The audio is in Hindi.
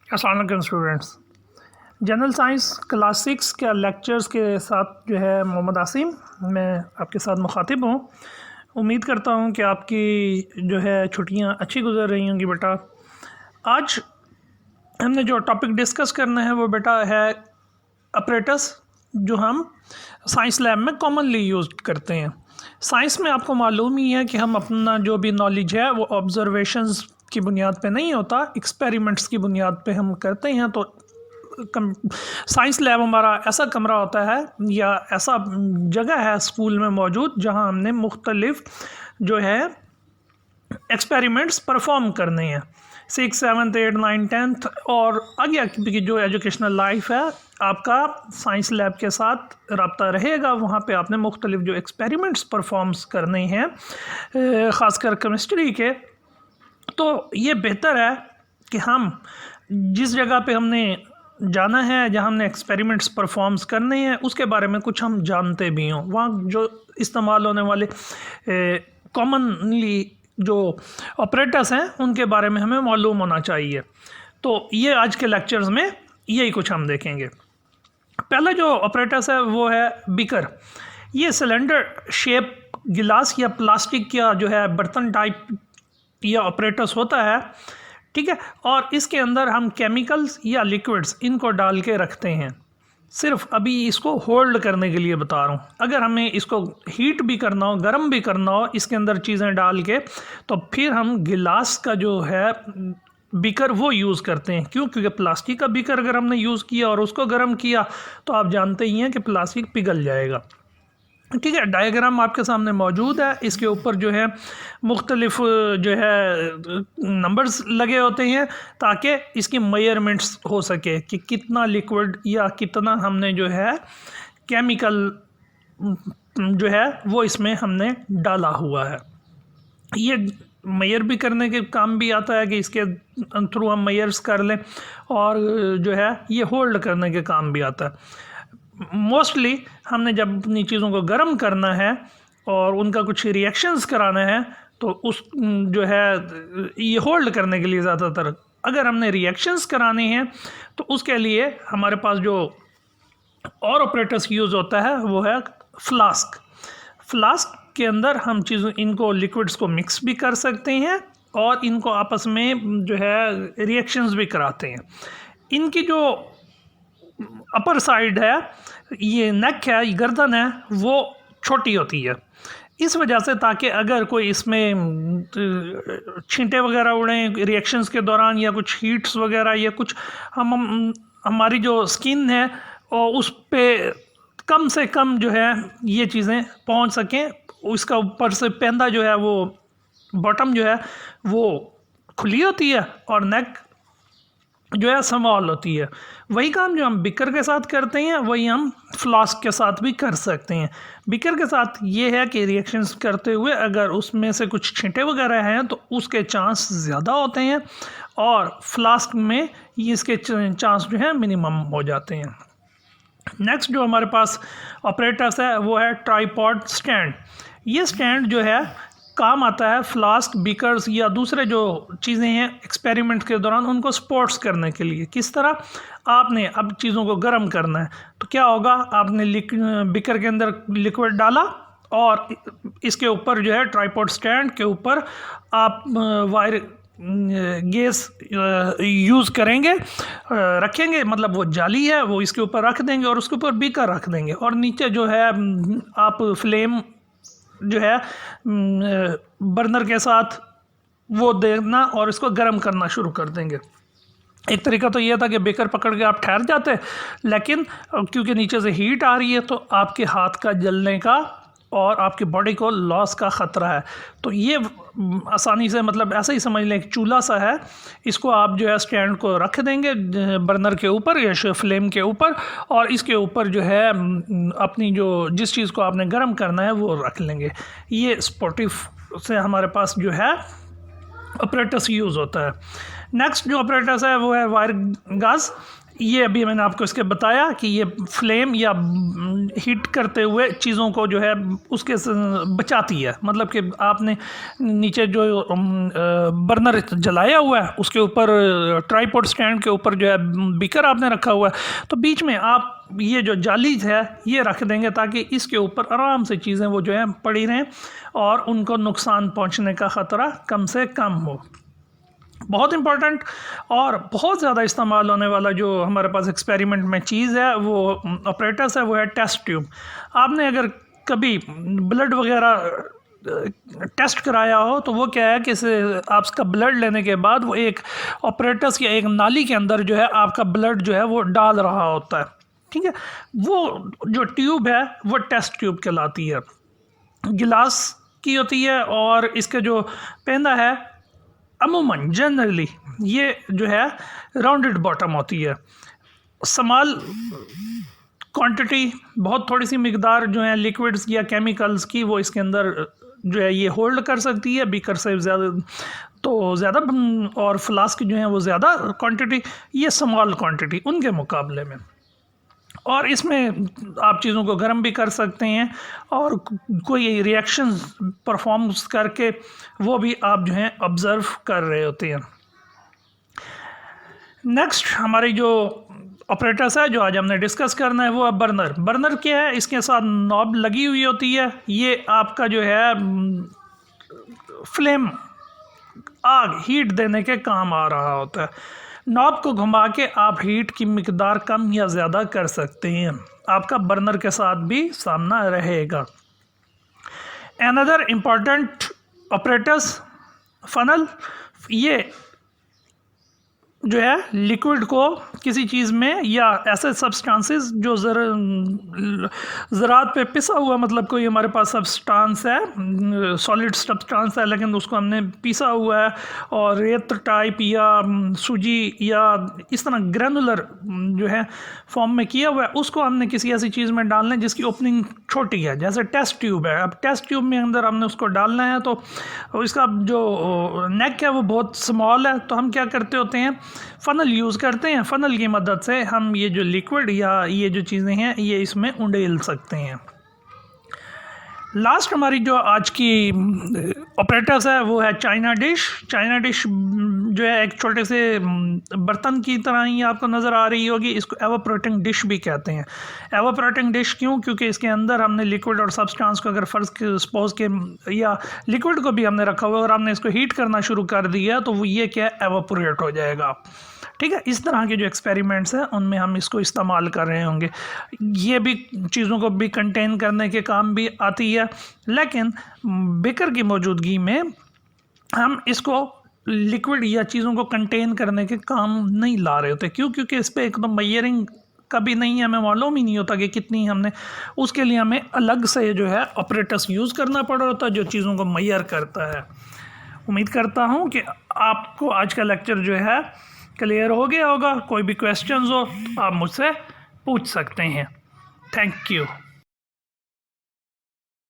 अस्सलाम वालेकुम स्टूडेंट्स। जनरल साइंस क्लास 6 के लेक्चर्स के साथ जो है मोहम्मद आसिम मैं आपके साथ मुखातिब हूँ। उम्मीद करता हूँ कि आपकी जो है छुट्टियाँ अच्छी गुजर रही होंगी बेटा। आज हमने जो टॉपिक डिस्कस करना है वो बेटा है ऑपरेटर्स, जो हम साइंस लैब में कॉमनली यूज़ करते हैं। साइंस में आपको मालूम ही है कि हम अपना जो भी नॉलेज है वो ऑब्जर्वेशंस की बुनियाद पे नहीं होता, एक्सपेरिमेंट्स की बुनियाद पे हम करते हैं। तो साइंस लैब हमारा ऐसा कमरा होता है या ऐसा जगह है स्कूल में मौजूद जहां हमने मुख्तलिफ जो है एक्सपेरिमेंट्स परफॉर्म करने हैं। 6, 7, 8, 9, 10 और आगे की जो एजुकेशनल लाइफ है आपका साइंस लैब के साथ रब्ता रहेगा। वहाँ पे आपने मुख्तलिफ जो एक्सपेरिमेंट्स परफॉर्म्स करने हैं, ख़ासकर केमिस्ट्री के। तो ये बेहतर है कि हम जिस जगह पे हमने जाना है, जहाँ हमने एक्सपेरिमेंट्स परफॉर्म्स करने हैं, उसके बारे में कुछ हम जानते भी हों। वहाँ जो इस्तेमाल होने वाले कॉमनली जो ऑपरेटर्स हैं उनके बारे में हमें मालूम होना चाहिए। तो ये आज के लेक्चर्स में यही कुछ हम देखेंगे। पहला जो ऑपरेटर्स है वो है बीकर। ये सिलेंडर शेप गिलास या प्लास्टिक या जो है बर्तन टाइप या ऑपरेटर्स होता है, ठीक है। और इसके अंदर हम केमिकल्स या लिक्विड्स इनको डाल के रखते हैं। सिर्फ अभी इसको होल्ड करने के लिए बता रहा हूँ। अगर हमें इसको हीट भी करना हो, गर्म भी करना हो इसके अंदर चीज़ें डाल के, तो फिर हम गिलास का जो है बीकर वो यूज़ करते हैं। क्यों? क्योंकि प्लास्टिक का बीकर अगर हमने यूज़ किया और उसको गर्म किया तो आप जानते ही हैं कि प्लास्टिक पिघल जाएगा, ठीक है। डायग्राम आपके सामने मौजूद है। इसके ऊपर जो है मुख्तलिफ जो है नंबर्स लगे होते हैं ताकि इसकी मेजरमेंट्स हो सके कि कितना लिक्विड या कितना हमने जो है केमिकल जो है वो इसमें हमने डाला हुआ है। ये मेजर भी करने के काम भी आता है कि इसके थ्रू हम मेजर्स कर लें, और जो है ये होल्ड करने के काम भी आता है। मोस्टली हमने जब अपनी चीज़ों को गर्म करना है और उनका कुछ रिएक्शंस कराना है तो उस जो है ये होल्ड करने के लिए ज़्यादातर। अगर हमने रिएक्शंस कराने हैं तो उसके लिए हमारे पास जो और ऑपरेटर्स यूज़ होता है वो है फ्लास्क। फ्लास्क के अंदर हम चीज़ों इनको लिक्विड्स को मिक्स भी कर सकते हैं और इनको आपस में जो है रिएक्शंस भी कराते हैं। इनकी जो अपर साइड है, ये नेक है, ये गर्दन है, वो छोटी होती है इस वजह से, ताकि अगर कोई इसमें छींटे वगैरह उड़ें रिएक्शंस के दौरान या कुछ हीट्स वगैरह या कुछ हमारी जो स्किन है और उस पे कम से कम जो है ये चीज़ें पहुंच सकें। उसका ऊपर से पेंदा जो है वो बॉटम जो है वो खुली होती है और नेक जो है स्मॉल होती है। वही काम जो हम बिकर के साथ करते हैं वही हम फ्लास्क के साथ भी कर सकते हैं। बिकर के साथ ये है कि रिएक्शंस करते हुए अगर उसमें से कुछ छींटे वगैरह हैं तो उसके चांस ज़्यादा होते हैं, और फ्लास्क में इसके चांस जो है मिनिमम हो जाते हैं। नेक्स्ट जो हमारे पास ऑपरेटर्स है वो है ट्राइपॉड स्टैंड। ये स्टैंड जो है काम आता है फ्लास्क, बीकर्स या दूसरे जो चीज़ें हैं एक्सपेरिमेंट के दौरान उनको स्पोर्ट्स करने के लिए। किस तरह? आपने अब चीज़ों को गर्म करना है तो क्या होगा, आपने बीकर के अंदर लिक्विड डाला और इसके ऊपर जो है ट्राइपॉड स्टैंड के ऊपर आप वायर गैस यूज़ करेंगे, रखेंगे, मतलब वो जाली है वो इसके ऊपर रख देंगे और उसके ऊपर बीकर रख देंगे, और नीचे जो है आप फ्लेम जो है बर्नर के साथ वो देना और इसको गर्म करना शुरू कर देंगे। एक तरीका तो ये था कि बेकर पकड़ के आप ठहर जाते, लेकिन क्योंकि नीचे से हीट आ रही है तो आपके हाथ का जलने का और आपकी बॉडी को लॉस का ख़तरा है। तो ये आसानी से, मतलब ऐसा ही समझ लें, एक चूल्हा सा है, इसको आप जो है स्टैंड को रख देंगे बर्नर के ऊपर या फ्लेम के ऊपर, और इसके ऊपर जो है अपनी जो जिस चीज़ को आपने गर्म करना है वो रख लेंगे। ये स्पोर्टिव से हमारे पास जो है ऑपरेटर्स यूज़ होता है। नेक्स्ट जो ऑपरेटर्स है वो है वायर गाज। ये अभी मैंने आपको इसके बताया कि ये फ्लेम या हीट करते हुए चीज़ों को जो है उसके बचाती है। मतलब कि आपने नीचे जो बर्नर जलाया हुआ है उसके ऊपर ट्राईपॉड स्टैंड के ऊपर जो है बीकर आपने रखा हुआ है, तो बीच में आप ये जो जाली है ये रख देंगे ताकि इसके ऊपर आराम से चीज़ें वो जो है पड़ी रहें और उनको नुकसान पहुंचने का ख़तरा कम से कम हो। बहुत इम्पॉर्टेंट और बहुत ज़्यादा इस्तेमाल होने वाला जो हमारे पास एक्सपेरिमेंट में चीज़ है वो ऑपरेटर्स है, वो है टेस्ट ट्यूब। आपने अगर कभी ब्लड वगैरह टेस्ट कराया हो तो वो क्या है कि आपका ब्लड लेने के बाद वो एक ऑपरेटर्स या एक नाली के अंदर जो है आपका ब्लड जो है वो डाल रहा होता है, ठीक है। वो जो ट्यूब है वो टेस्ट ट्यूब कहलाती है, गिलास की होती है और इसके जो पेंदा है अमूमन जनरली ये जो है राउंडेड बॉटम होती है। स्मॉल क्वांटिटी, बहुत थोड़ी सी मिकदार जो है लिक्विड्स या केमिकल्स की वो इसके अंदर जो है ये होल्ड कर सकती है। बीकर से ज़्यादा तो ज़्यादा और फ्लास्क जो है वो ज़्यादा क्वांटिटी, ये स्मॉल क्वांटिटी उनके मुकाबले में। और इसमें आप चीज़ों को गर्म भी कर सकते हैं और कोई रिएक्शन परफॉर्म्स करके वो भी आप जो हैं ऑब्ज़र्व कर रहे होते हैं। नेक्स्ट हमारी जो ऑपरेटर्स है जो आज हमने डिस्कस करना है वो है बर्नर। बर्नर क्या है, इसके साथ नॉब लगी हुई होती है। ये आपका जो है फ्लेम आग हीट देने के काम आ रहा होता है। नॉब को घुमा के आप हीट की मिकदार कम या ज़्यादा कर सकते हैं, आपका बर्नर के साथ भी सामना रहेगा। अनदर इम्पॉर्टेंट ऑपरेटर्स फनल, ये जो है लिक्विड को किसी चीज़ में या ऐसे सब्सटेंसेस जो ज़रात पे पिसा हुआ, मतलब कोई हमारे पास सब्सटेंस है, सॉलिड सब्सटेंस है लेकिन उसको हमने पिसा हुआ है और रेत टाइप या सूजी या इस तरह ग्रैनुलर जो है फॉर्म में किया हुआ है, उसको हमने किसी ऐसी चीज़ में डालना है जिसकी ओपनिंग छोटी है, जैसे टेस्ट ट्यूब है। अब टेस्ट ट्यूब में अंदर हमने उसको डालना है तो इसका जो नेक है वो बहुत स्मॉल है, तो हम क्या करते होते हैं, फ़नल यूज़ करते हैं। फ़नल की मदद से हम ये जो लिक्विड या ये जो चीज़ें हैं ये इसमें उंडेल सकते हैं। लास्ट हमारी जो आज की ऑपरेटर्स है वो है चाइना डिश। चाइना डिश जो है एक छोटे से बर्तन की तरह ही आपको नज़र आ रही होगी, इसको एवापोरेटिंग डिश भी कहते हैं। एवापोरेटिंग डिश क्यों? क्योंकि इसके अंदर हमने लिक्विड और सब्सटेंस को अगर फ़र्ज़ के सपोज के या लिक्विड को भी हमने रखा हुआ और हमने इसको हीट करना शुरू कर दिया तो वो ये क्या एवापोरेट हो जाएगा, ठीक है। इस तरह के जो एक्सपेरिमेंट्स हैं उनमें हम इसको इस्तेमाल कर रहे होंगे। ये भी चीज़ों को भी कंटेन करने के काम भी आती है, लेकिन बीकर की मौजूदगी में हम इसको लिक्विड या चीज़ों को कंटेन करने के काम नहीं ला रहे होते। क्यों? क्योंकि इस पर एकदम मेजरिंग कभी नहीं है, हमें मालूम ही नहीं होता कि कितनी हमने, उसके लिए हमें अलग से जो है ऑपरेटर्स यूज़ करना पड़ रहा होता है जो चीज़ों को मेजर करता है। उम्मीद करता हूँ कि आपको आज का लेक्चर जो है क्लियर हो गया होगा। कोई भी क्वेश्चंस हो तो आप मुझसे पूछ सकते हैं। Thank you.